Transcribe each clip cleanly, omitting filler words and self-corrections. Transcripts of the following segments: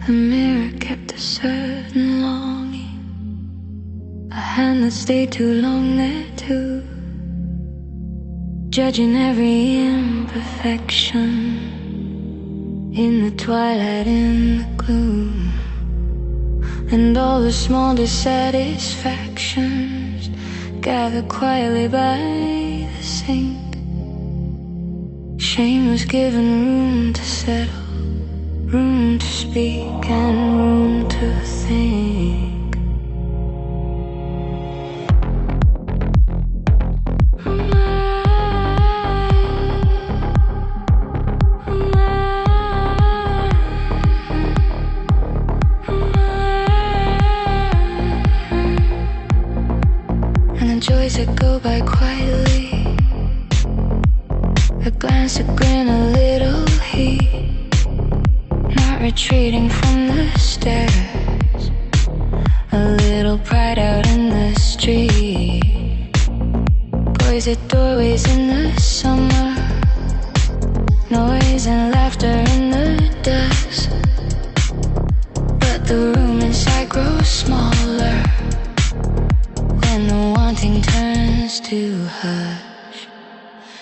The mirror kept a certain longing, a hand that stayed too long there too, judging every imperfection in the twilight, in the gloom, and all the small dissatisfactions gathered quietly by the sink. Shame was given room to settle, room to speak and room to think. And the joys that go by quietly, a glance, a grin, a little heat, retreating from the stairs, a little pride out in the street, boys at doorways in the summer, noise and laughter in the dusk, but the room inside grows smaller when the wanting turns to hush.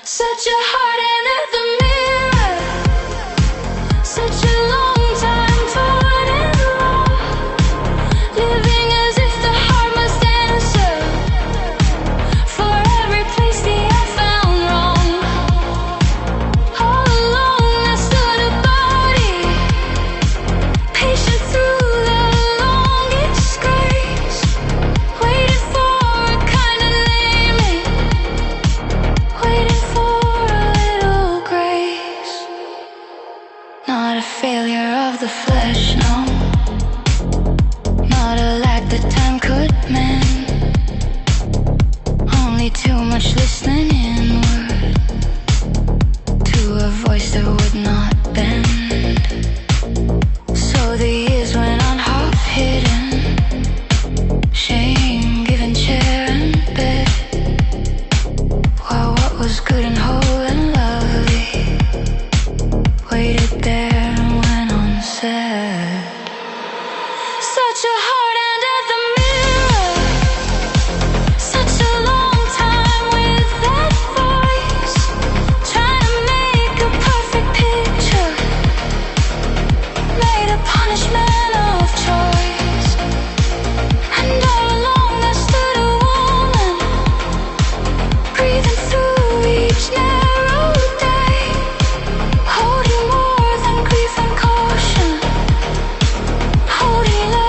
Such a heart and at the mirror, such a long failure of the flesh, no, not a lack that time could mend, only too much listening inward to a voice that would not bend. So the years went on half hidden, shame given chair and bed, while what was good and whole and lovely waited there. Such a heart and at the mirror, such a long time with that voice, trying to make a perfect picture, made a punishment of choice, and all along there stood a woman, breathing through each narrow day, holding more than grief and caution, holding love.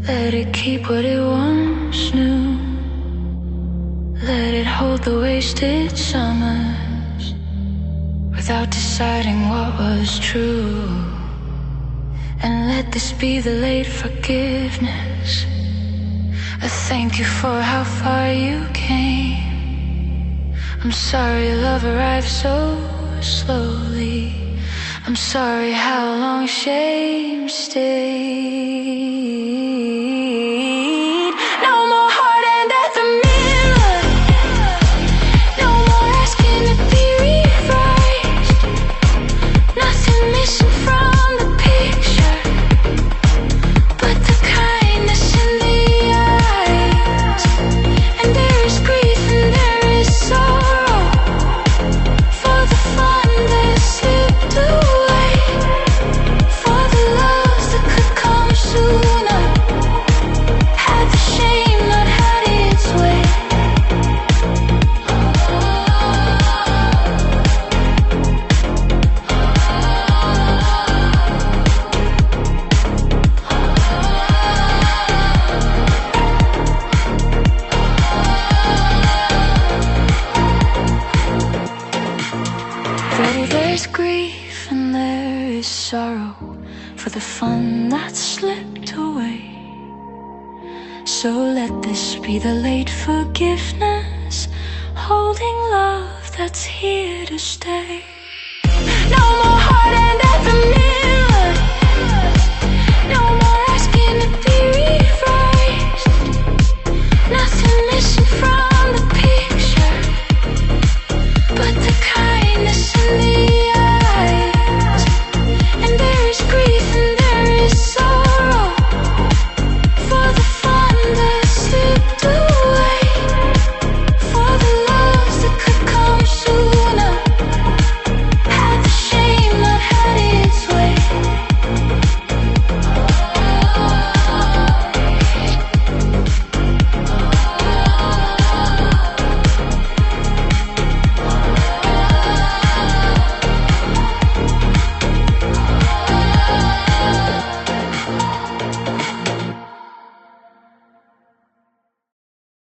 Let it keep what it once knew. Let it hold the wasted summers without deciding what was true. And let this be the late forgiveness, a thank you for how far you came. I'm sorry love arrived so slowly. I'm sorry how long shame stayed. No more heart and at the mirror, no more asking to be revised, nothing missing from the picture but the kindness in the eyes. And there is grief and there is sorrow for the fun that slipped away, for the loves that could come sooner. for the fun that slipped away. So let this be the late forgiveness, holding love that's here to stay. No more heart and at the mirror.